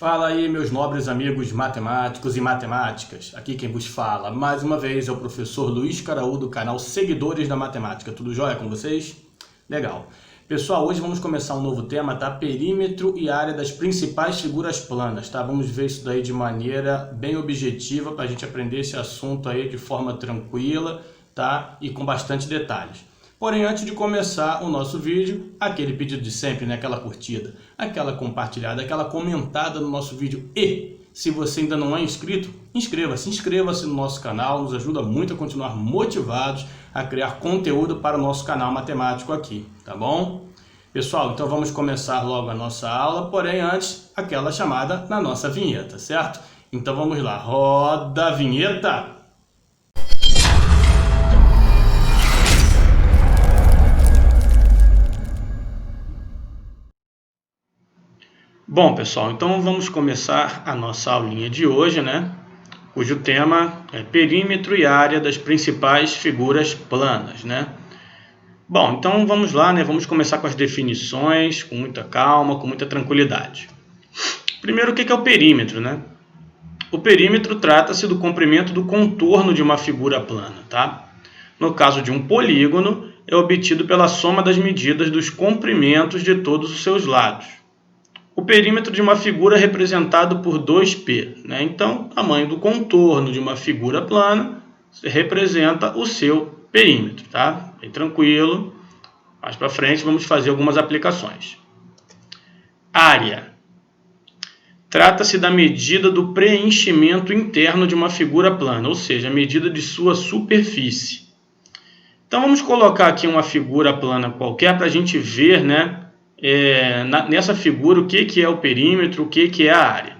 Fala aí, meus nobres amigos matemáticos e matemáticas. Aqui quem vos fala, mais uma vez, é o professor Luiz Caraú, do canal Seguidores da Matemática. Tudo jóia com vocês? Legal. Pessoal, hoje vamos começar um novo tema, tá? Perímetro e área das principais figuras planas, tá? Vamos ver isso daí de maneira bem objetiva para a gente aprender esse assunto aí de forma tranquila, tá? E com bastante detalhes. Porém, antes de começar o nosso vídeo, aquele pedido de sempre, né? Aquela curtida, aquela compartilhada, aquela comentada no nosso vídeo. E, se você ainda não é inscrito, inscreva-se no nosso canal, nos ajuda muito a continuar motivados a criar conteúdo para o nosso canal matemático aqui, tá bom? Pessoal, então vamos começar logo a nossa aula, porém antes, aquela chamada na nossa vinheta, certo? Então vamos lá, roda a vinheta! Bom, pessoal, então vamos começar a nossa aulinha de hoje, né? Cujo tema é perímetro e área das principais figuras planas, né? Bom, então vamos lá, né? Vamos começar com as definições, com muita calma, com muita tranquilidade. Primeiro, o que é o perímetro, né? O perímetro trata-se do comprimento do contorno de uma figura plana, tá? No caso de um polígono, é obtido pela soma das medidas dos comprimentos de todos os seus lados. O perímetro de uma figura é representado por 2π, né? Então, o tamanho do contorno de uma figura plana representa o seu perímetro, tá? Bem tranquilo. Mais para frente vamos fazer algumas aplicações. Área. Trata-se da medida do preenchimento interno de uma figura plana, ou seja, a medida de sua superfície. Então, vamos colocar aqui uma figura plana qualquer para a gente ver, né? Nessa figura o que é o perímetro, o que é a área.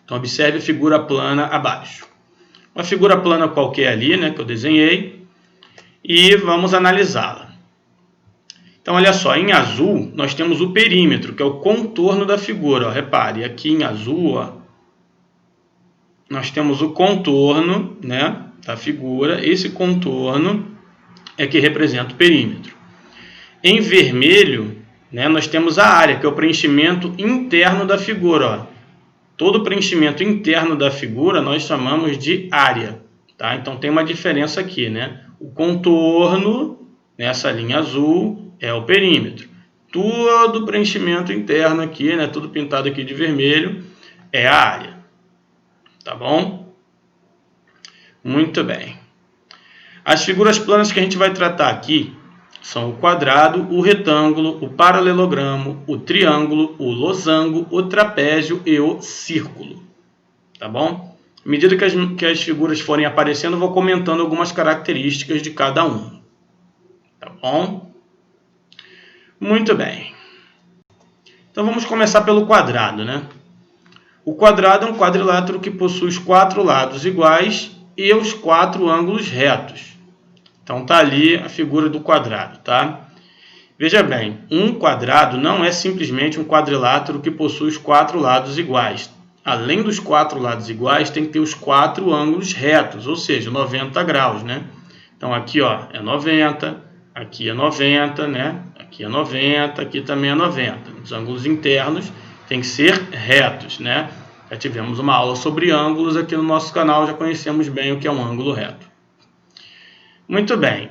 Então observe a figura plana abaixo. Uma figura plana qualquer ali, né, que eu desenhei, e vamos analisá-la. Então olha só, em azul nós temos o perímetro, que é o contorno da figura. Ó, repare, aqui em azul, ó, nós temos o contorno, né, da figura. Esse contorno é que representa o perímetro. Em vermelho, né, nós temos a área, que é o preenchimento interno da figura. Ó. Todo preenchimento interno da figura nós chamamos de área. Tá? Então tem uma diferença aqui. Né? O contorno, nessa linha azul, é o perímetro. Todo preenchimento interno aqui, né, tudo pintado aqui de vermelho, é a área. Tá bom? Muito bem. As figuras planas que a gente vai tratar aqui são o quadrado, o retângulo, o paralelogramo, o triângulo, o losango, o trapézio e o círculo. Tá bom? À medida que as figuras forem aparecendo, eu vou comentando algumas características de cada um. Tá bom? Muito bem. Então vamos começar pelo quadrado, né? O quadrado é um quadrilátero que possui os 4 lados iguais e os 4 ângulos retos. Então está ali a figura do quadrado, tá? Veja bem, um quadrado não é simplesmente um quadrilátero que possui os 4 lados iguais. Além dos 4 lados iguais, tem que ter os 4 ângulos retos, ou seja, 90 graus, né? Então aqui, ó, é 90, aqui é 90, né? Aqui é 90, aqui também é 90. Os ângulos internos têm que ser retos, né? Já tivemos uma aula sobre ângulos aqui no nosso canal, já conhecemos bem o que é um ângulo reto. Muito bem,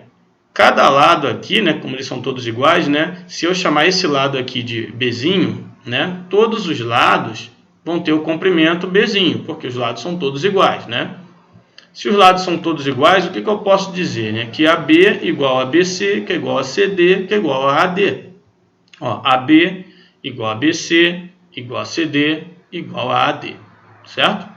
cada lado aqui, né, como eles são todos iguais, né, se eu chamar esse lado aqui de Bzinho, né, todos os lados vão ter o comprimento Bzinho, porque os lados são todos iguais, né? Se os lados são todos iguais, o que eu posso dizer? Né? Que AB igual a BC, que é igual a CD, que é igual a AD. Ó, AB igual a BC, igual a CD, igual a AD, certo?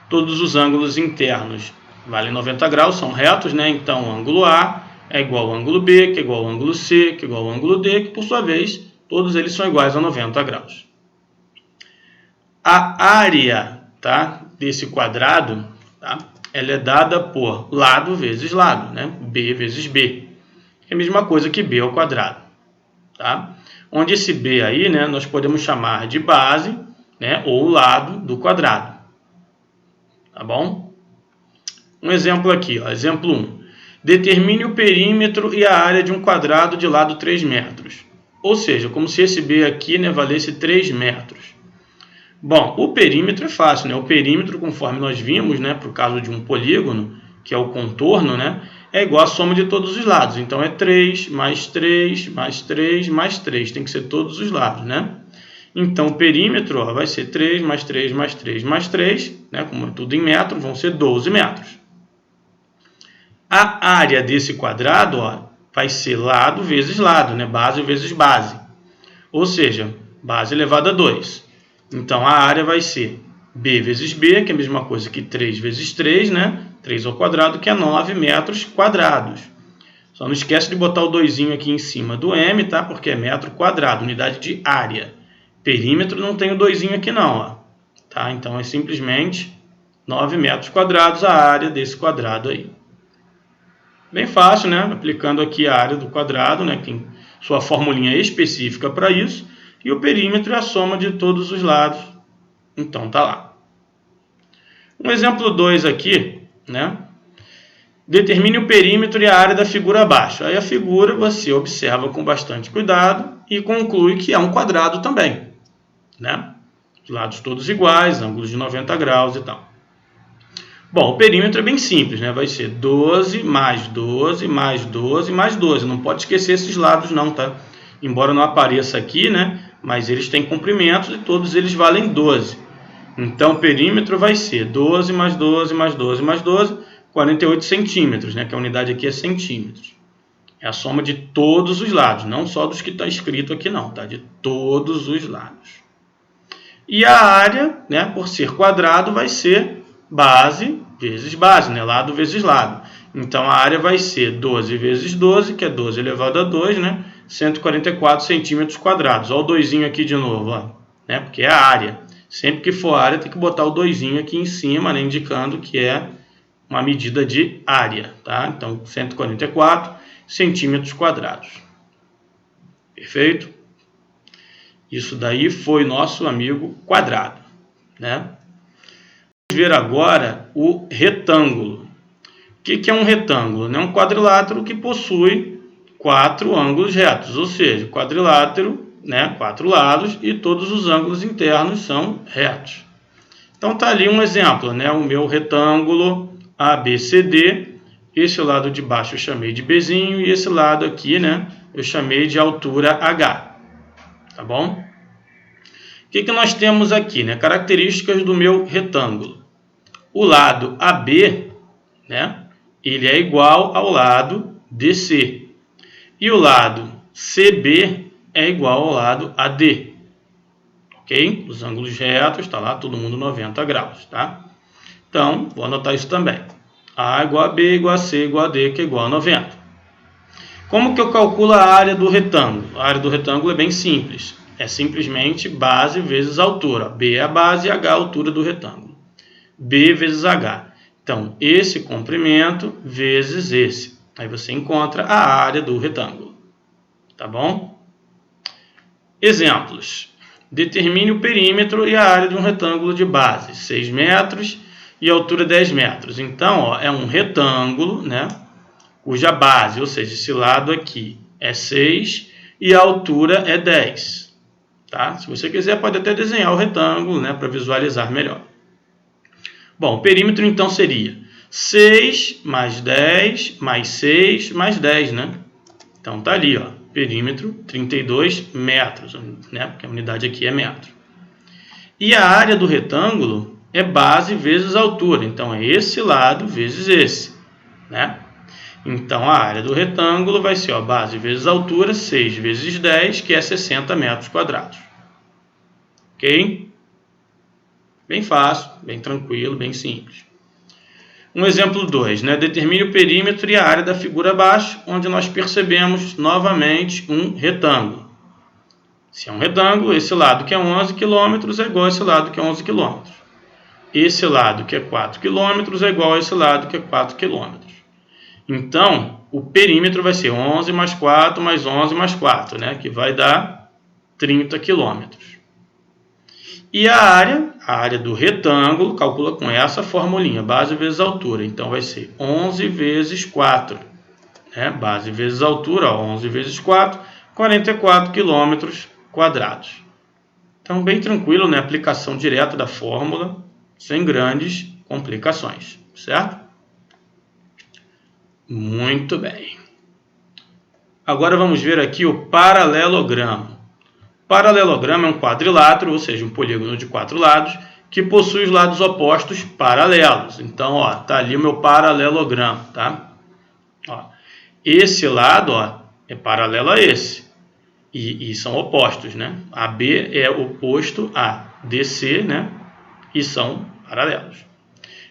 Todos os ângulos internos valem 90 graus, são retos, né? Então, o ângulo A é igual ao ângulo B, que é igual ao ângulo C, que é igual ao ângulo D, que por sua vez, todos eles são iguais a 90 graus. A área, tá, desse quadrado, tá, ela é dada por lado vezes lado, né? B vezes B. É a mesma coisa que B ao quadrado. Tá? Onde esse B aí, né, nós podemos chamar de base, né, ou lado do quadrado. Tá bom? Um exemplo aqui, ó, exemplo 1. Determine o perímetro e a área de um quadrado de lado 3 metros. Ou seja, como se esse B aqui, né, valesse 3 metros. Bom, o perímetro é fácil, né? O perímetro, conforme nós vimos, né, para o caso de um polígono, que é o contorno, né, é igual a soma de todos os lados. Então, é 3 mais 3 mais 3 mais 3. Tem que ser todos os lados, né? Então, o perímetro, ó, vai ser 3 mais 3 mais 3 mais 3, né? Como é tudo em metros, vão ser 12 metros. A área desse quadrado, ó, vai ser lado vezes lado, né? Base vezes base. Ou seja, base elevado a 2. Então, a área vai ser B vezes B, que é a mesma coisa que 3 vezes 3, né? 3 ao quadrado, que é 9 metros quadrados. Só não esquece de botar o 2 aqui em cima do M, tá? Porque é metro quadrado, unidade de área. Perímetro não tem o 2 aqui não, ó. Tá? Então, é simplesmente 9 metros quadrados a área desse quadrado aí. Bem fácil, né? Aplicando aqui a área do quadrado, né? Tem sua formulinha específica para isso. E o perímetro é a soma de todos os lados. Então, tá lá. Um exemplo 2 aqui, né? Determine o perímetro e a área da figura abaixo. Aí a figura você observa com bastante cuidado e conclui que é um quadrado também, né? Os lados todos iguais, ângulos de 90 graus e tal. Bom, o perímetro é bem simples, né? Vai ser 12 mais 12 mais 12 mais 12. Não pode esquecer esses lados não, tá? Embora não apareça aqui, né? Mas eles têm comprimentos e todos eles valem 12. Então, o perímetro vai ser 12 mais 12 mais 12 mais 12, 48 centímetros, né? Que a unidade aqui é centímetros. É a soma de todos os lados, não só dos que está escrito aqui não, tá? De todos os lados. E a área, né? Por ser quadrado, vai ser base vezes base, né? Lado vezes lado. Então, a área vai ser 12 vezes 12, que é 12 elevado a 2, né? 144 centímetros quadrados. Olha o 2 aqui de novo, ó, né? Porque é a área. Sempre que for área, tem que botar o 2 aqui em cima, né? Indicando que é uma medida de área, tá? Então, 144 centímetros quadrados. Perfeito? Isso daí foi nosso amigo quadrado, né? Vamos ver agora o retângulo. O que é um retângulo? É um quadrilátero que possui 4 ângulos retos, ou seja, quadrilátero, né, 4 lados e todos os ângulos internos são retos. Então tá ali um exemplo, né, o meu retângulo ABCD, esse lado de baixo eu chamei de Bzinho e esse lado aqui, né, eu chamei de altura H, tá bom? O que nós temos aqui, né, características do meu retângulo. O lado AB, né, ele é igual ao lado DC. E o lado CB é igual ao lado AD. Ok? Os ângulos retos, está lá, todo mundo 90 graus, tá? Então, vou anotar isso também. A igual a B, igual a C, igual a D, que é igual a 90. Como que eu calculo a área do retângulo? A área do retângulo é bem simples. É simplesmente base vezes altura. B é a base e H é a altura do retângulo. B vezes H. Então, esse comprimento vezes esse. Aí você encontra a área do retângulo. Tá bom? Exemplos. Determine o perímetro e a área de um retângulo de base. 6 metros e altura 10 metros. Então, ó, é um retângulo, né, cuja base, ou seja, esse lado aqui é 6 e a altura é 10. Tá? Se você quiser, pode até desenhar o retângulo, né, para visualizar melhor. Bom, o perímetro então seria 6 mais 10 mais 6 mais 10, né? Então tá ali, ó, perímetro 32 metros, né? Porque a unidade aqui é metro. E a área do retângulo é base vezes altura, então é esse lado vezes esse, né? Então a área do retângulo vai ser, ó, base vezes altura, 6 vezes 10, que é 60 metros quadrados. Ok? Bem fácil, bem tranquilo, bem simples. Um exemplo 2, né? Determine o perímetro e a área da figura abaixo, onde nós percebemos novamente um retângulo. Se é um retângulo, esse lado que é 11 km é igual a esse lado que é 11 km. Esse lado que é 4 km é igual a esse lado que é 4 km. Então, o perímetro vai ser 11 mais 4 mais 11 mais 4, né? Que vai dar 30 km. E a área do retângulo, calcula com essa formulinha, base vezes altura. Então, vai ser 11 vezes 4. Né? Base vezes altura, ó, 11 vezes 4, 44 km². Então, bem tranquilo, né? Aplicação direta da fórmula, sem grandes complicações, certo? Muito bem. Agora vamos ver aqui o paralelogramo. Paralelogramo é um quadrilátero, ou seja, um polígono de 4 lados, que possui os lados opostos paralelos. Então, ó, tá ali o meu paralelogramo, tá? Ó, esse lado, ó, é paralelo a esse. E são opostos, né? AB é oposto a DC, né? E são paralelos.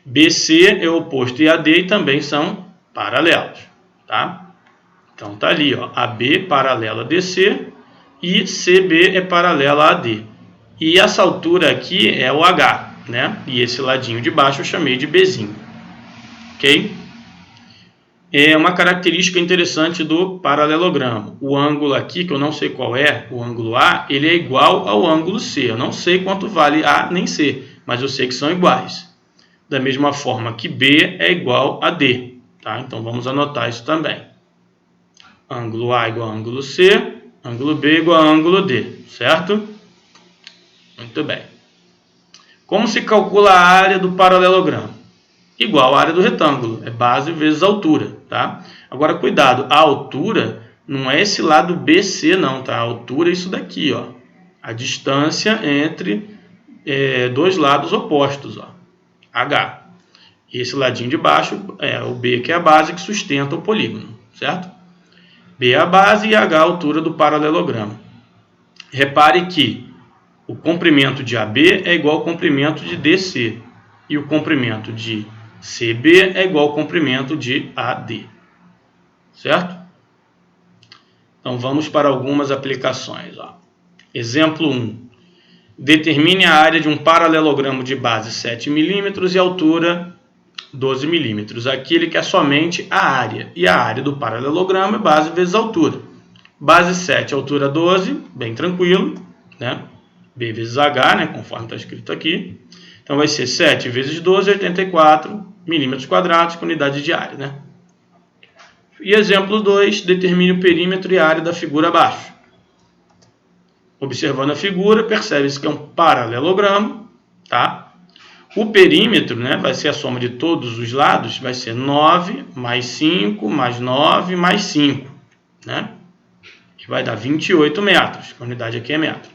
BC é oposto a AD e também são paralelos, tá? Então tá ali, ó, AB paralela a DC e CB é paralela a AD. E essa altura aqui é o H, né? E esse ladinho de baixo eu chamei de Bzinho. Ok? É uma característica interessante do paralelogramo. O ângulo aqui, que eu não sei qual é, o ângulo A, ele é igual ao ângulo C. Eu não sei quanto vale A nem C, mas eu sei que são iguais. Da mesma forma que B é igual a D. Tá? Então vamos anotar isso também. Ângulo A igual a ângulo C, ângulo B igual a ângulo D, certo? Muito bem. Como se calcula a área do paralelogramo? Igual à área do retângulo, é base vezes altura, tá? Agora, cuidado, a altura não é esse lado BC não, tá? A altura é isso daqui, ó. A distância entre dois lados opostos, ó. H. E esse ladinho de baixo é o B, que é a base que sustenta o polígono, certo? B é a base e H é a altura do paralelogramo. Repare que o comprimento de AB é igual ao comprimento de DC. E o comprimento de CB é igual ao comprimento de AD. Certo? Então vamos para algumas aplicações. Ó. Exemplo 1. Determine a área de um paralelogramo de base 7 mm e altura 12 mm. Aqui ele quer somente a área. E a área do paralelogramo é base vezes altura. Base 7, altura 12, bem tranquilo. Né? B vezes H, né? Conforme está escrito aqui. Então vai ser 7 vezes 12, 84 milímetros quadrados com unidade de área, né? E exemplo 2, determine o perímetro e a área da figura abaixo. Observando a figura, percebe-se que é um paralelogramo, tá? O perímetro, né, vai ser a soma de todos os lados, vai ser 9 mais 5 mais 9 mais 5, né? Que vai dar 28 metros, a unidade aqui é metro.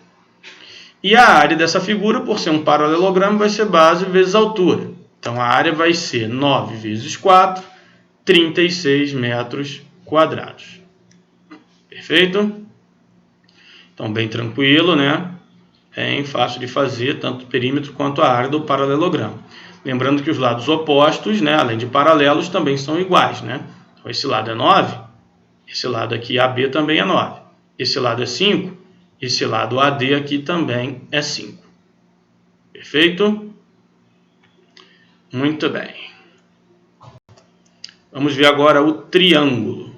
E a área dessa figura, por ser um paralelogramo, vai ser base vezes altura. Então, a área vai ser 9 vezes 4, 36 metros quadrados. Perfeito? Então, bem tranquilo, né? Bem fácil de fazer, tanto o perímetro quanto a área do paralelogramo. Lembrando que os lados opostos, né, além de paralelos, também são iguais, né? Então, esse lado é 9, esse lado aqui, AB, também é 9. Esse lado é 5. Esse lado AD aqui também é 5. Perfeito? Muito bem. Vamos ver agora o triângulo.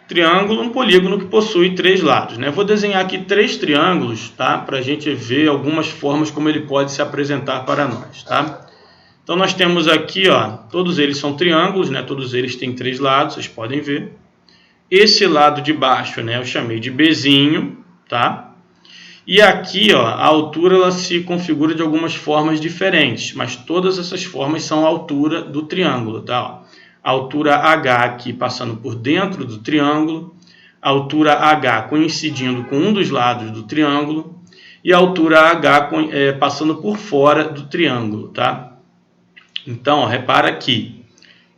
Triângulo é um polígono que possui 3 lados, né? Vou desenhar aqui 3 triângulos, tá? Para a gente ver algumas formas como ele pode se apresentar para nós, tá? Então nós temos aqui, ó, todos eles são triângulos, né? Todos eles têm 3 lados, vocês podem ver. Esse lado de baixo, né? Eu chamei de Bzinho. Tá? E aqui, ó, a altura ela se configura de algumas formas diferentes, mas todas essas formas são a altura do triângulo. Tá? Ó, a altura H aqui passando por dentro do triângulo, a altura H coincidindo com um dos lados do triângulo e a altura H passando por fora do triângulo. Tá? Então, ó, repara que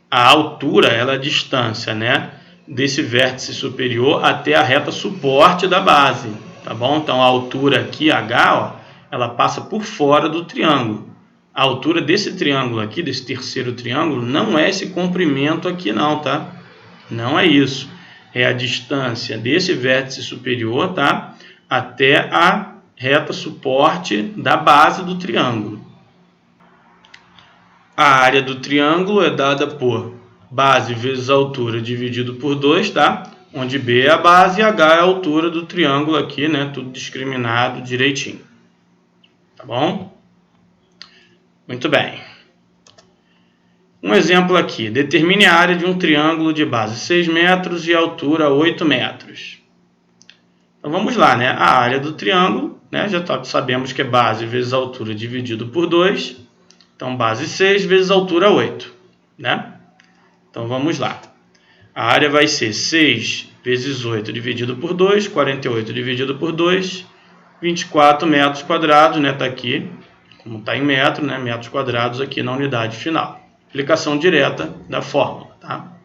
a altura ela é a distância, né, desse vértice superior até a reta suporte da base, tá bom? Então a altura aqui, H, ó, ela passa por fora do triângulo. A altura desse triângulo aqui, desse terceiro triângulo, não é esse comprimento aqui não, tá? Não é isso. É a distância desse vértice superior, tá? Até a reta suporte da base do triângulo. A área do triângulo é dada por base vezes altura dividido por 2, tá? Onde B é a base e H é a altura do triângulo aqui, né? Tudo discriminado direitinho. Tá bom? Muito bem. Um exemplo aqui. Determine a área de um triângulo de base 6 metros e altura 8 metros. Então vamos lá, né? A área do triângulo, né? Já sabemos que é base vezes altura dividido por 2. Então base 6 vezes altura 8, né? Então vamos lá. A área vai ser 6 vezes 8 dividido por 2, 48 dividido por 2, 24 metros quadrados, né? Está aqui, como está em metro, né? Metros quadrados aqui na unidade final. Aplicação direta da fórmula, tá?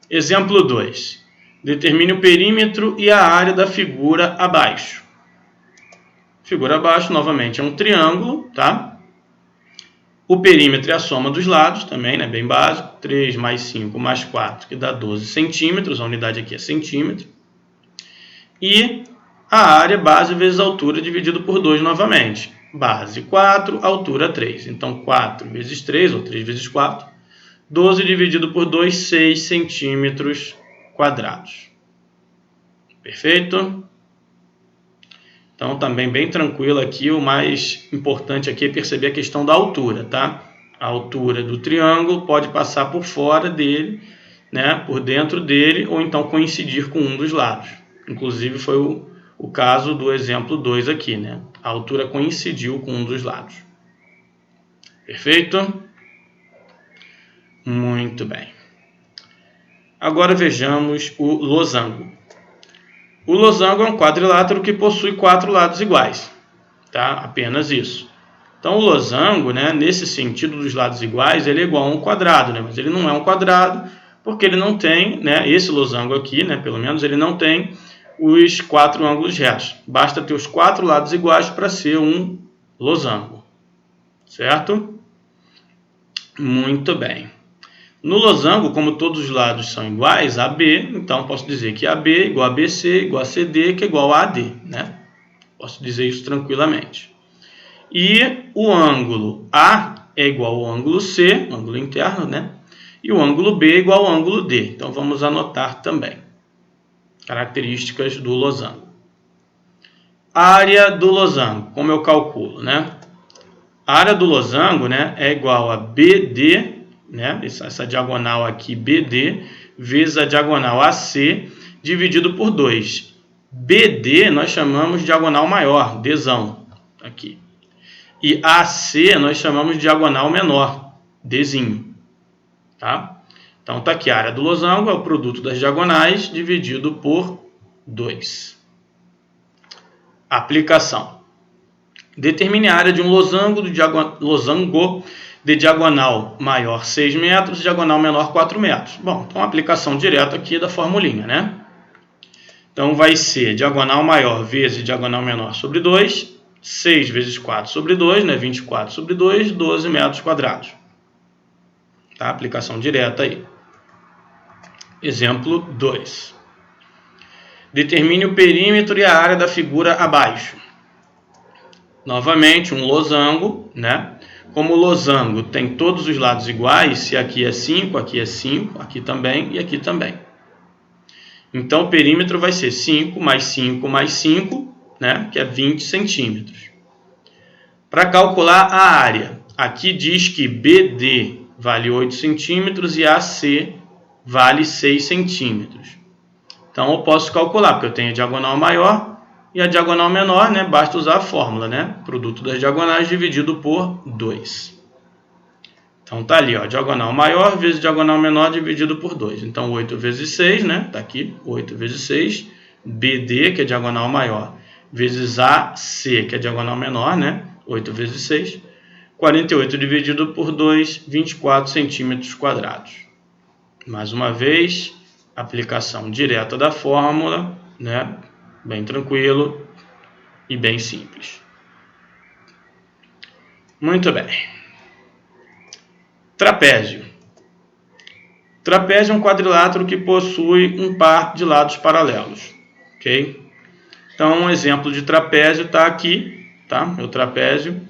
Exemplo 2. Determine o perímetro e a área da figura abaixo. Figura abaixo, novamente, é um triângulo, tá? O perímetro é a soma dos lados, também, né? Bem básico. 3 mais 5 mais 4, que dá 12 centímetros. A unidade aqui é centímetro. E a área base vezes altura dividido por 2 novamente. Base 4, altura 3. Então, 4 vezes 3, ou 3 vezes 4. 12 dividido por 2, 6 centímetros quadrados. Perfeito? Então, também bem tranquilo aqui. O mais importante aqui é perceber a questão da altura, tá? A altura do triângulo pode passar por fora dele, né? Por dentro dele, ou então coincidir com um dos lados. Inclusive, foi o caso do exemplo 2 aqui, né? A altura coincidiu com um dos lados. Perfeito? Muito bem. Agora vejamos o losango. O losango é um quadrilátero que possui 4 lados iguais, tá? Apenas isso. Então o losango, né, nesse sentido dos lados iguais, ele é igual a um quadrado, né? Mas ele não é um quadrado porque ele não tem, né, esse losango aqui, né, pelo menos ele não tem os 4 ângulos retos. Basta ter os 4 lados iguais para ser um losango, certo? Muito bem. No losango, como todos os lados são iguais, AB, então posso dizer que AB é igual a BC, igual a CD, que é igual a AD, né? Posso dizer isso tranquilamente. E o ângulo A é igual ao ângulo C, ângulo interno, né? E o ângulo B é igual ao ângulo D. Então vamos anotar também. Características do losango. Área do losango, como eu calculo, né? A área do losango, né, é igual a BD, né, essa diagonal aqui, BD, vezes a diagonal AC, dividido por 2. BD nós chamamos de diagonal maior, Dzão, aqui. E AC nós chamamos de diagonal menor, Dzinho. Tá? Então está aqui, a área do losango é o produto das diagonais dividido por 2. Aplicação. Determine a área de um losango de diagonal maior 6 metros e diagonal menor 4 metros. Bom, então aplicação direta aqui da formulinha, né? Então vai ser diagonal maior vezes diagonal menor sobre 2, 6 vezes 4 sobre 2, né? 24 sobre 2, 12 metros quadrados. Tá? Aplicação direta aí. Exemplo 2. Determine o perímetro e a área da figura abaixo. Novamente, um losango, né? Como o losango tem todos os lados iguais, se aqui é 5, aqui é 5, aqui também e aqui também. Então, o perímetro vai ser 5 mais 5 mais 5, né? Que é 20 centímetros. Para calcular a área, aqui diz que BD vale 8 centímetros e AC vale 6 centímetros. Então, eu posso calcular, porque eu tenho a diagonal maior e a diagonal menor, né? Basta usar a fórmula, né? Produto das diagonais dividido por 2. Então, tá ali, ó, diagonal maior vezes diagonal menor dividido por 2. Então, 8 vezes 6, né? Tá aqui, 8 vezes 6. BD, que é diagonal maior, vezes AC, que é diagonal menor, né? 8 vezes 6. 48 dividido por 2, 24 centímetros quadrados. Mais uma vez, aplicação direta da fórmula, né? Bem tranquilo e bem simples. Muito bem. Trapézio. Trapézio é um quadrilátero que possui um par de lados paralelos. Ok? Então, um exemplo de trapézio está aqui, tá? Meu trapézio.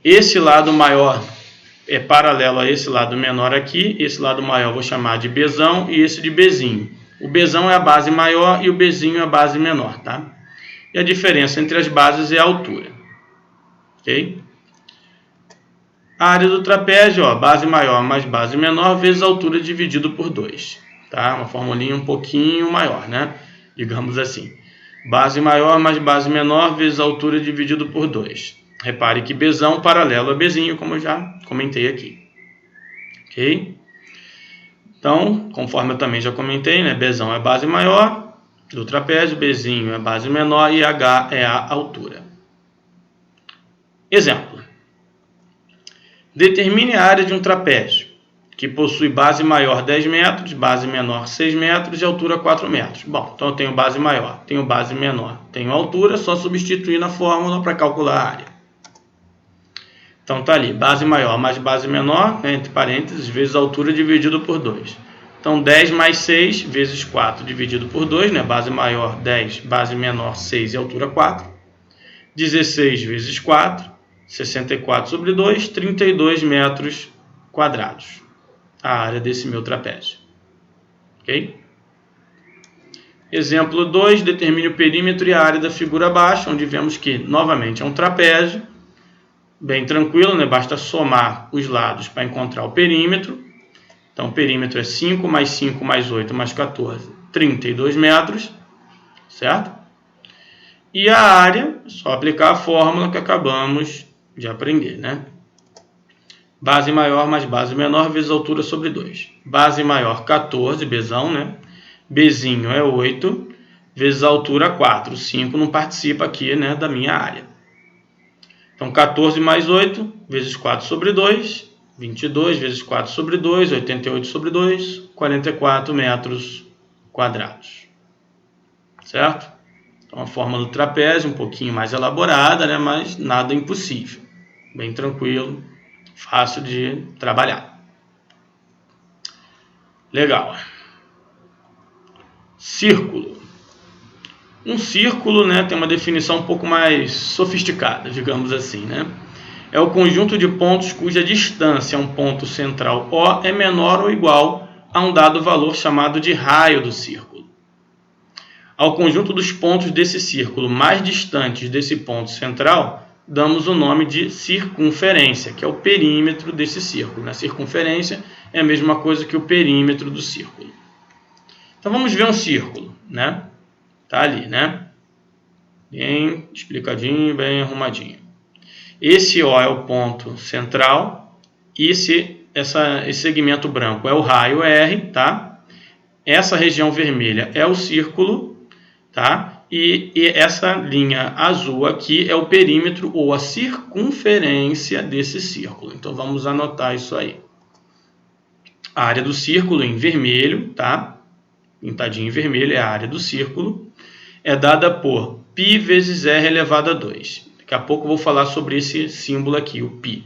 Esse lado maior é paralelo a esse lado menor aqui. Esse lado maior eu vou chamar de Bzão e esse de Bzinho. O Bzão é a base maior e o Bzinho é a base menor, tá? E a diferença entre as bases é a altura. Ok? A área do trapézio, ó, base maior mais base menor vezes altura dividido por 2. Tá? Uma formulinha um pouquinho maior, né? Digamos assim. Base maior mais base menor vezes a altura dividido por 2. Repare que Bzão paralelo a Bzinho, como eu já comentei aqui. Ok? Então, conforme eu também já comentei, né, Bzão é a base maior do trapézio, Bzinho é a base menor e H é a altura. Exemplo. Determine a área de um trapézio, que possui base maior 10 metros, base menor 6 metros e altura 4 metros. Bom, então eu tenho base maior, tenho base menor, tenho altura, só substituir na fórmula para calcular a área. Então tá ali, base maior mais base menor, né, entre parênteses, vezes altura dividido por 2. Então 10 mais 6 vezes 4 dividido por 2, né, base maior 10, base menor 6 e altura 4. 16 vezes 4, 64 sobre 2, 32 metros quadrados. A área desse meu trapézio. Ok? Exemplo 2, determine o perímetro e a área da figura abaixo, onde vemos que, novamente, é um trapézio. Bem tranquilo, né? Basta somar os lados para encontrar o perímetro. Então, o perímetro é 5 mais 5 mais 8 mais 14, 32 metros, certo? E a área, só aplicar a fórmula que acabamos de aprender, né? Base maior mais base menor vezes altura sobre 2. Base maior 14, Bzão, né? Bzinho é 8, vezes altura 4. 5 não participa aqui, né, da minha área. Então, 14 mais 8 vezes 4 sobre 2, 22 vezes 4 sobre 2, 88 sobre 2, 44 metros quadrados. Certo? Então, a fórmula do trapézio um pouquinho mais elaborada, né, mas nada impossível. Bem tranquilo, fácil de trabalhar. Legal. Círculo. Um círculo, né, tem uma definição um pouco mais sofisticada, digamos assim, né? É o conjunto de pontos cuja distância a um ponto central O é menor ou igual a um dado valor chamado de raio do círculo. Ao conjunto dos pontos desse círculo mais distantes desse ponto central, damos o nome de circunferência, que é o perímetro desse círculo. A circunferência é a mesma coisa que o perímetro do círculo. Então vamos ver um círculo, né? Tá ali, né? Bem explicadinho, bem arrumadinho. Esse O é o ponto central e esse segmento branco é o raio R, tá? Essa região vermelha é o círculo, tá? E essa linha azul aqui é o perímetro ou a circunferência desse círculo. Então vamos anotar isso aí. A área do círculo em vermelho, tá? Pintadinho em vermelho é a área do círculo. É dada por π vezes r elevado a 2. Daqui a pouco eu vou falar sobre esse símbolo aqui, o π.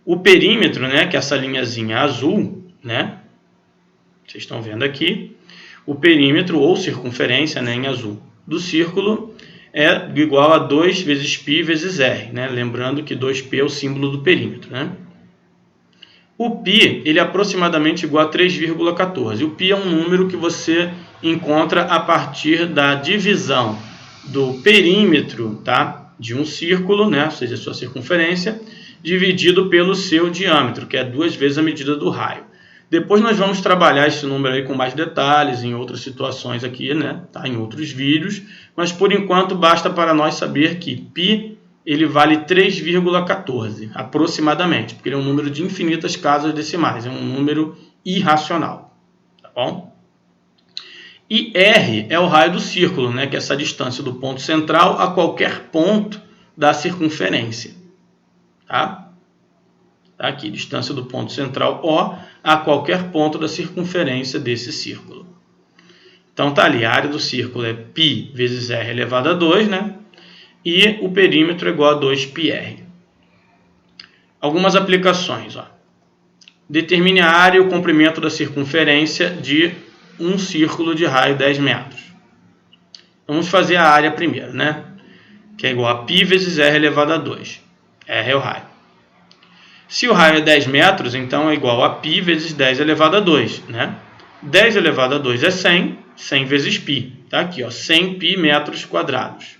O perímetro, né, que é essa linhazinha azul, né, vocês estão vendo aqui, o perímetro ou circunferência, né, em azul, do círculo é igual a 2 vezes π vezes r, né, lembrando que 2π é o símbolo do perímetro, né. O π, ele é aproximadamente igual a 3,14. O π é um número que você encontra a partir da divisão do perímetro, tá, de um círculo, né, ou seja, a sua circunferência, dividido pelo seu diâmetro, que é 2 vezes a medida do raio. Depois nós vamos trabalhar esse número aí com mais detalhes em outras situações aqui, né, tá, em outros vídeos, mas por enquanto basta para nós saber que π ele vale 3,14, aproximadamente, porque ele é um número de infinitas casas decimais, é um número irracional, tá bom? E R é o raio do círculo, né, que é essa distância do ponto central a qualquer ponto da circunferência, tá? Tá aqui, distância do ponto central O a qualquer ponto da circunferência desse círculo. Então tá ali, a área do círculo é π vezes R elevado a 2, né? E o perímetro é igual a 2πr. Algumas aplicações. Ó. Determine a área e o comprimento da circunferência de um círculo de raio 10 metros. Vamos fazer a área primeiro, né? Que é igual a π vezes r elevado a 2. R é o raio. Se o raio é 10 metros, então é igual a π vezes 10 elevado a 2. Né? 10 elevado a 2 é 100, 100 vezes π. Tá aqui, ó, 100 π metros quadrados.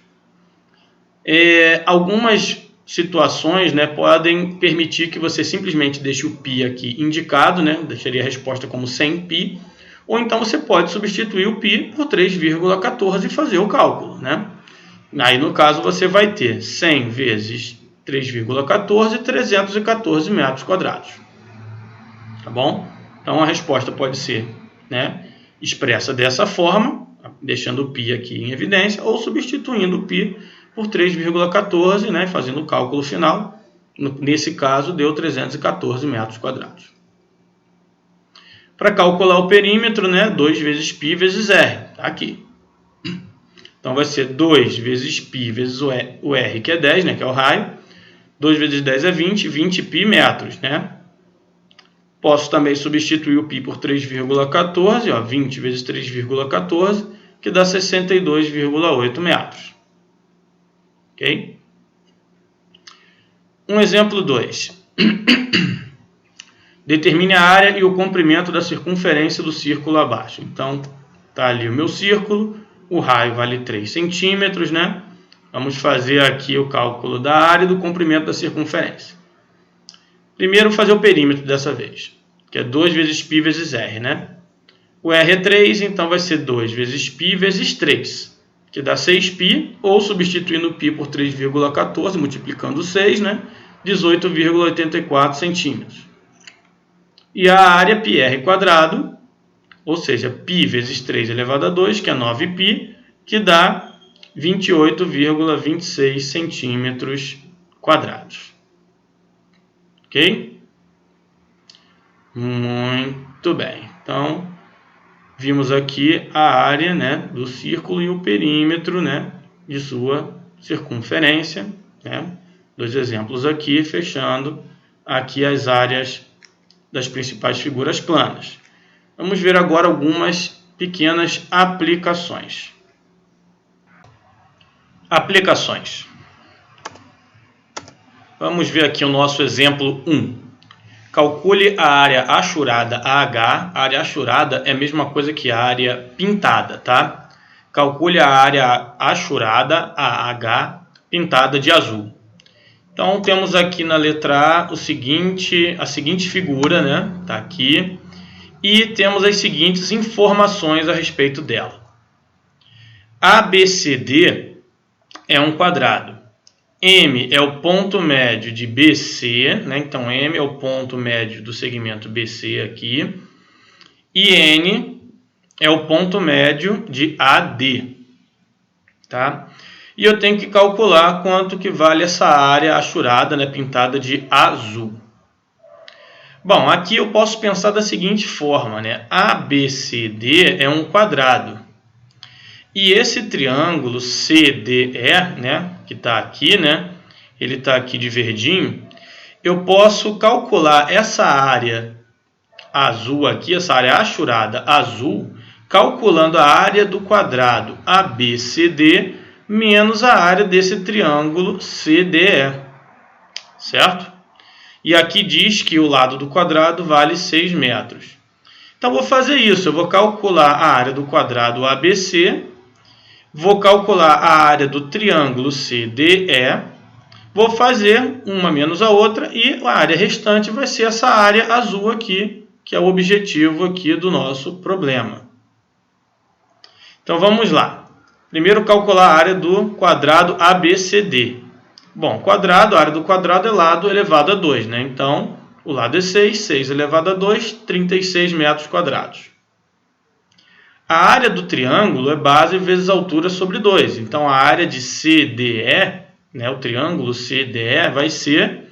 Algumas situações, né, podem permitir que você simplesmente deixe o π aqui indicado, né, deixaria a resposta como 100π, Ou então você pode substituir o π por 3,14 e fazer o cálculo, né? Aí, no caso, você vai ter 100 vezes 3,14, 314 metros quadrados. Tá bom? Então, a resposta pode ser, né, expressa dessa forma, deixando o π aqui em evidência, ou substituindo o π por 3,14, né, fazendo o cálculo final. Nesse caso, deu 314 metros quadrados. Para calcular o perímetro, né, 2 vezes π vezes r. Tá aqui. Então, vai ser 2 vezes π vezes o r, que é 10, né, que é o raio. 2 vezes 10 é 20, 20π metros, né? Posso também substituir o π por 3,14, ó, 20 vezes 3,14, que dá 62,8 metros. Ok? Um exemplo 2. Determine a área e o comprimento da circunferência do círculo abaixo. Então, tá ali o meu círculo, o raio vale 3 centímetros, né? Vamos fazer aqui o cálculo da área e do comprimento da circunferência. Primeiro, fazer o perímetro dessa vez, que é 2 vezes π vezes r, né? O r é 3, então vai ser 2 vezes π vezes 3, que dá 6π, ou substituindo o π por 3,14, multiplicando 6, né? 18,84 centímetros. E a área πr quadrado, ou seja, π vezes 3 elevado a 2, que é 9π, que dá 28,26 centímetros quadrados. Ok? Muito bem. Então, vimos aqui a área, né, do círculo e o perímetro, né, de sua circunferência, né? Dois exemplos aqui, fechando aqui as áreas das principais figuras planas. Vamos ver agora algumas pequenas aplicações. Aplicações. Vamos ver aqui o nosso exemplo 1. Calcule a área achurada AH. A área achurada é a mesma coisa que a área pintada, tá? Calcule a área achurada AH pintada de azul. Então, temos aqui na letra A a seguinte figura, né? Tá aqui. E temos as seguintes informações a respeito dela. ABCD é um quadrado. M é o ponto médio de BC, né? Então, M é o ponto médio do segmento BC aqui. E N é o ponto médio de AD, tá? E eu tenho que calcular quanto que vale essa área achurada, né, pintada de azul. Bom, aqui eu posso pensar da seguinte forma, né? ABCD é um quadrado. E esse triângulo CDE, né, que está aqui, né, ele está aqui de verdinho, eu posso calcular essa área azul aqui, essa área achurada azul, calculando a área do quadrado ABCD menos a área desse triângulo CDE, certo? E aqui diz que o lado do quadrado vale 6 metros. Então, vou fazer isso. Eu vou calcular a área do quadrado ABC, vou calcular a área do triângulo CDE, vou fazer uma menos a outra e a área restante vai ser essa área azul aqui, que é o objetivo aqui do nosso problema. Então, vamos lá. Primeiro, calcular a área do quadrado ABCD. Bom, quadrado, a área do quadrado é lado elevado a 2, né? Então, o lado é 6, 6 elevado a 2, 36 metros quadrados. A área do triângulo é base vezes altura sobre 2. Então, a área de CDE, né, o triângulo CDE, vai ser,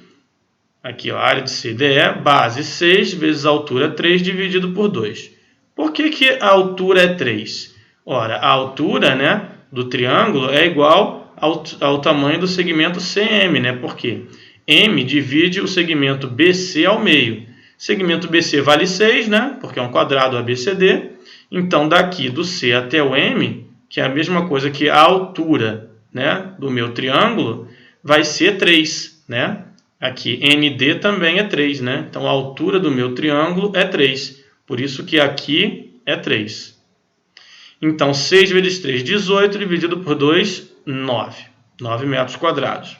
aqui, ó, a área de CDE, base 6 vezes altura 3 dividido por 2. Por que a altura é 3? Ora, a altura, né, do triângulo é igual ao tamanho do segmento CM, né? Porque M divide o segmento BC ao meio. Segmento BC vale 6, né? Porque é um quadrado ABCD. Então, daqui do C até o M, que é a mesma coisa que a altura, né, do meu triângulo, vai ser 3, né? Aqui, ND também é 3, né? Então, a altura do meu triângulo é 3. Por isso que aqui é 3. Então, 6 vezes 3, 18, dividido por 2, 9. 9 metros quadrados.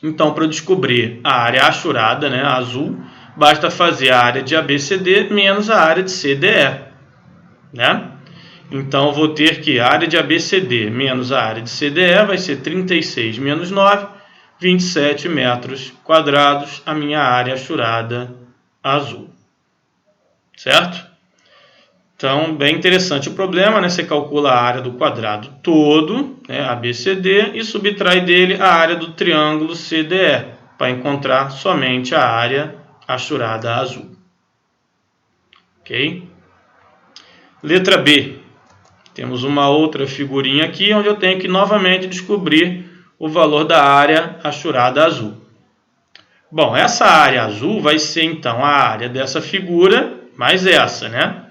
Então, para eu descobrir a área achurada, né, azul, basta fazer a área de ABCD menos a área de CDE. né? Então, eu vou ter que a área de ABCD menos a área de CDE vai ser 36 menos 9, 27 metros quadrados, a minha área achurada azul. Certo? Então, bem interessante o problema, né? Você calcula a área do quadrado todo, né, ABCD, e subtrai dele a área do triângulo CDE, para encontrar somente a área achurada azul. Ok? Letra B. Temos uma outra figurinha aqui, onde eu tenho que novamente descobrir o valor da área achurada azul. Bom, essa área azul vai ser, então, a área dessa figura mais essa, né?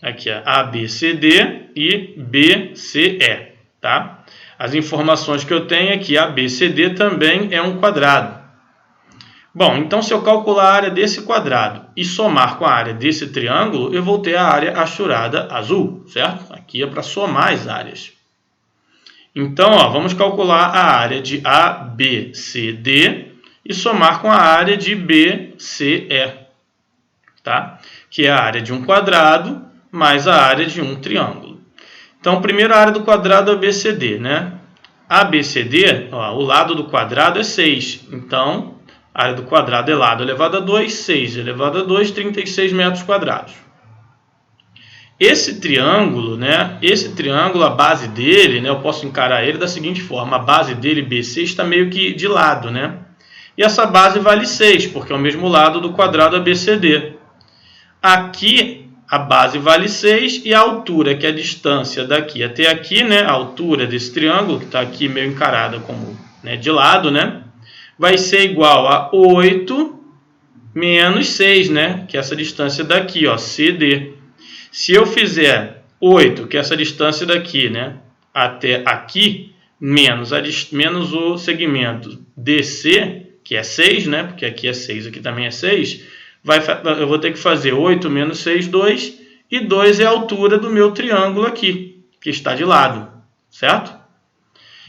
Aqui é ABCD e BCE, tá? As informações que eu tenho é que ABCD também é um quadrado. Bom, então se eu calcular a área desse quadrado e somar com a área desse triângulo, eu vou ter a área achurada azul, certo? Aqui é para somar as áreas. Então, ó, vamos calcular a área de ABCD e somar com a área de BCE, tá? Que é a área de um quadrado mais a área de um triângulo. Então, primeiro a área do quadrado ABCD, né? ABCD, ó, o lado do quadrado é 6. Então, a área do quadrado é lado elevado a 2, 6 elevado a 2, 36 metros quadrados. Esse triângulo, né? Esse triângulo, a base dele, né? Eu posso encarar ele da seguinte forma. A base dele, BC, está meio que de lado, né? E essa base vale 6, porque é o mesmo lado do quadrado ABCD. Aqui, a base vale 6 e a altura, que é a distância daqui até aqui, né? A altura desse triângulo, que está aqui meio encarada como, né, de lado, né? Vai ser igual a 8 menos 6, né? Que é essa distância daqui, ó, CD. Se eu fizer 8, que é essa distância daqui, né, até aqui, menos o segmento DC, que é 6, né? Porque aqui é 6, aqui também é 6. Eu vou ter que fazer 8 menos 6, 2. E 2 é a altura do meu triângulo aqui, que está de lado, certo?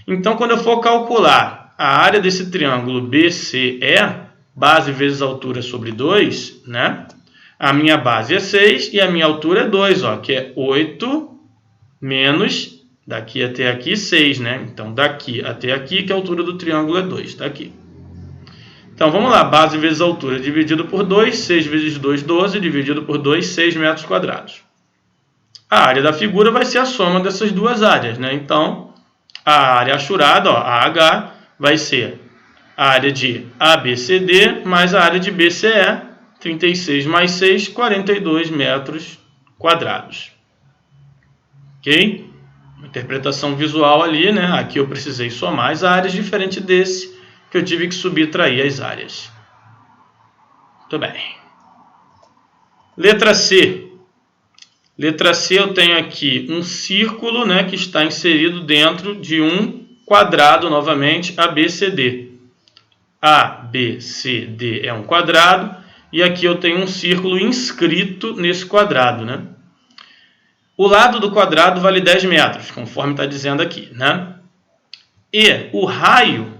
Então, quando eu for calcular a área desse triângulo BCE, base vezes altura sobre 2, né? A minha base é 6 e a minha altura é 2, ó, que é 8 menos, daqui até aqui, 6, né? Então, daqui até aqui, que a altura do triângulo é 2, tá aqui. Então, vamos lá, base vezes altura dividido por 2, 6 vezes 2, 12, dividido por 2, 6 metros quadrados. A área da figura vai ser a soma dessas duas áreas, né? Então, a área achurada, ó, AH, vai ser a área de ABCD mais a área de BCE, 36 mais 6, 42 metros quadrados. Ok? Interpretação visual ali, né? Aqui eu precisei somar as áreas, diferente desse, que eu tive que subtrair as áreas. Muito bem. Letra C. Letra C, eu tenho aqui um círculo, né, que está inserido dentro de um quadrado, novamente, ABCD. ABCD é um quadrado, e aqui eu tenho um círculo inscrito nesse quadrado, né? O lado do quadrado vale 10 metros, conforme está dizendo aqui, né? E o raio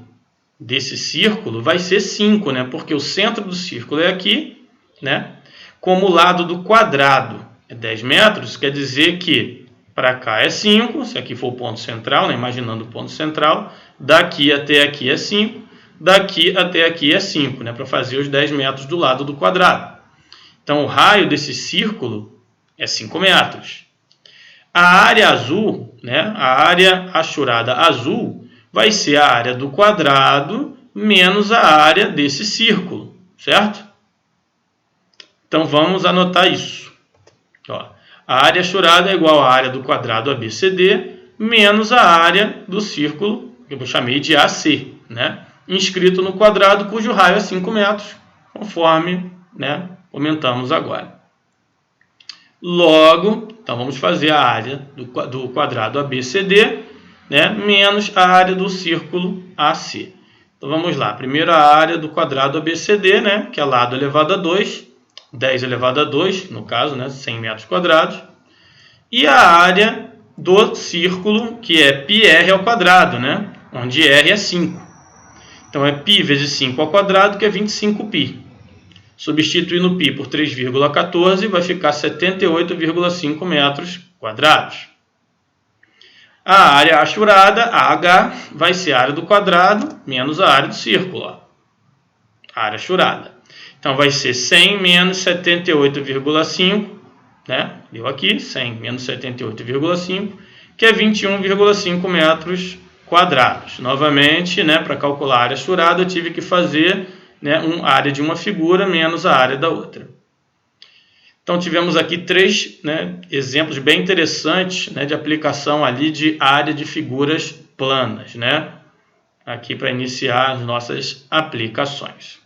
desse círculo vai ser 5, né? Porque o centro do círculo é aqui, né? Como o lado do quadrado é 10 metros, quer dizer que para cá é 5, se aqui for o ponto central, né? Imaginando o ponto central, daqui até aqui é 5, daqui até aqui é 5, né? Para fazer os 10 metros do lado do quadrado. Então, o raio desse círculo é 5 metros. A área azul, né? A área achurada azul, vai ser a área do quadrado menos a área desse círculo, certo? Então, vamos anotar isso. Ó, a área achurada é igual à área do quadrado ABCD menos a área do círculo, que eu chamei de AC, né? Inscrito no quadrado, cujo raio é 5 metros, conforme, né, comentamos agora. Logo, então vamos fazer a área do quadrado ABCD, né, menos a área do círculo AC. Então vamos lá, primeiro a área do quadrado ABCD, né, que é lado elevado a 2, 10 elevado a 2, no caso, né, 100 metros quadrados. E a área do círculo, que é πr ao quadrado, né, onde r é 5. Então é π vezes 5 ao quadrado, que é 25π. Substituindo π por 3,14 vai ficar 78,5 metros quadrados. A área achurada, AH, vai ser a área do quadrado menos a área do círculo. Ó. A área achurada. Então, vai ser 100 menos 78,5, né? Deu aqui, 100 menos 78,5, que é 21,5 metros quadrados. Novamente, né, para calcular a área achurada, eu tive que fazer, né, a área de uma figura menos a área da outra. Então, tivemos aqui três, né, exemplos bem interessantes, né, de aplicação ali de área de figuras planas, né? Aqui para iniciar as nossas aplicações.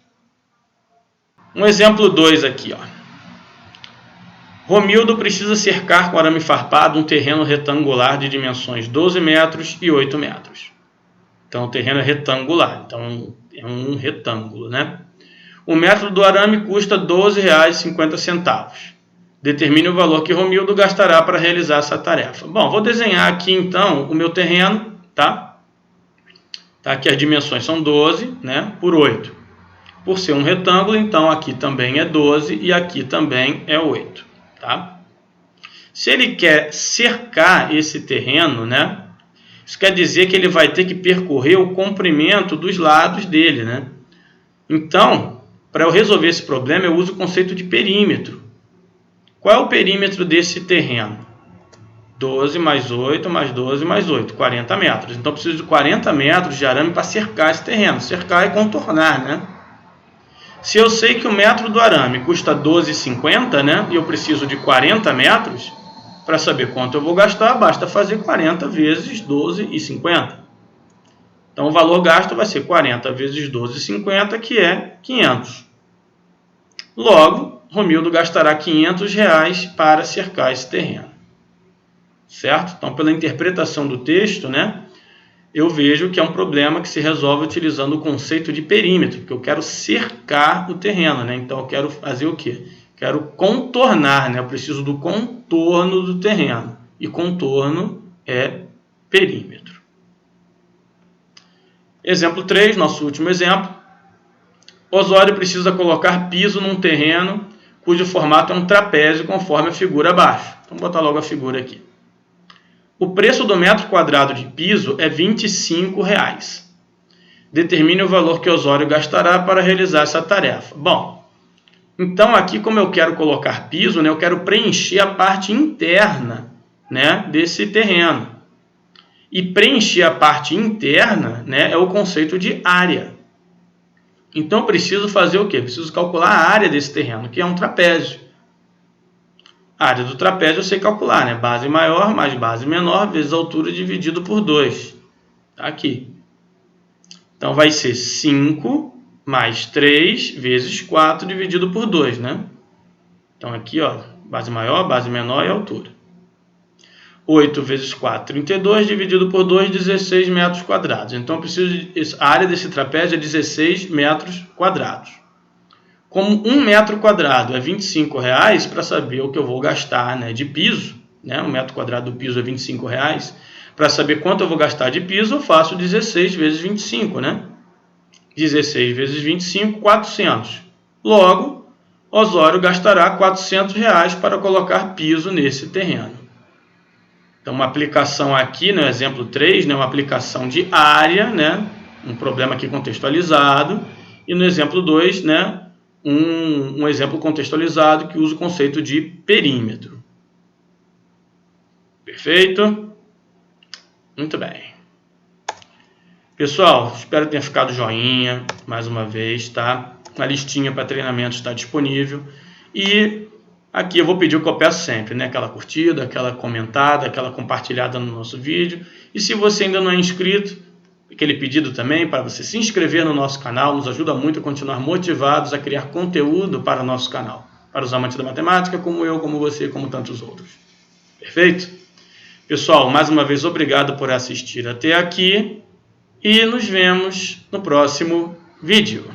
Um exemplo 2 aqui, ó. Romildo precisa cercar com arame farpado um terreno retangular de dimensões 12 metros e 8 metros. Então, o terreno é retangular, então é um retângulo, né? O método do arame custa R$ 12,50. Determine o valor que Romildo gastará para realizar essa tarefa. Bom, vou desenhar aqui então o meu terreno, tá? Aqui as dimensões são 12, né, por 8. Por ser um retângulo, então aqui também é 12 e aqui também é 8, tá? Se ele quer cercar esse terreno, né, isso quer dizer que ele vai ter que percorrer o comprimento dos lados dele, né? Então, para eu resolver esse problema, eu uso o conceito de perímetro. Qual é o perímetro desse terreno? 12 mais 8 mais 12 mais 8, 40 metros. Então, eu preciso de 40 metros de arame para cercar esse terreno. Cercar é contornar, né? Se eu sei que o metro do arame custa R$ 12,50, né? E eu preciso de 40 metros, para saber quanto eu vou gastar, basta fazer 40 vezes 12,50. Então, o valor gasto vai ser 40 vezes 12,50, que é 500. Logo, Romildo gastará R$ 500 para cercar esse terreno. Certo? Então, pela interpretação do texto, né, eu vejo que é um problema que se resolve utilizando o conceito de perímetro, porque eu quero cercar o terreno, né? Então, eu quero fazer o quê? Quero contornar, né? Eu preciso do contorno do terreno. E contorno é perímetro. Exemplo 3, nosso último exemplo. Osório precisa colocar piso num terreno cujo formato é um trapézio conforme a figura abaixo. Vamos botar logo a figura aqui. O preço do metro quadrado de piso é R$ 25. Determine o valor que Osório gastará para realizar essa tarefa. Bom, então aqui como eu quero colocar piso, né, eu quero preencher a parte interna, né, desse terreno. E preencher a parte interna, né, é o conceito de área. Então, eu preciso fazer o quê? Preciso calcular a área desse terreno, que é um trapézio. A área do trapézio eu sei calcular, né? Base maior mais base menor vezes a altura dividido por 2. Tá aqui. Então, vai ser 5 mais 3 vezes 4 dividido por 2, né? Então, aqui, ó, base maior, base menor e altura. 8 vezes 4, 32, dividido por 2, 16 metros quadrados. Então, eu preciso a área desse trapézio é 16 metros quadrados. Como 1 metro quadrado é R$ 25, para saber o que eu vou gastar, né, de piso, né, 1 metro quadrado do piso é R$ 25, para saber quanto eu vou gastar de piso, eu faço 16 vezes 25, né? 16 vezes 25, 400. Logo, Osório gastará R$ 400 para colocar piso nesse terreno. Então, uma aplicação aqui, no exemplo 3, né, uma aplicação de área, né, um problema aqui contextualizado. E no exemplo 2, né, um exemplo contextualizado que usa o conceito de perímetro. Perfeito? Muito bem. Pessoal, espero que tenha ficado joinha, mais uma vez, tá? A listinha para treinamento está disponível. E aqui eu vou pedir o que eu peço sempre, né? Aquela curtida, aquela comentada, aquela compartilhada no nosso vídeo. E se você ainda não é inscrito, aquele pedido também para você se inscrever no nosso canal, nos ajuda muito a continuar motivados a criar conteúdo para o nosso canal, para os amantes da matemática, como eu, como você, como tantos outros. Perfeito? Pessoal, mais uma vez, obrigado por assistir até aqui e nos vemos no próximo vídeo.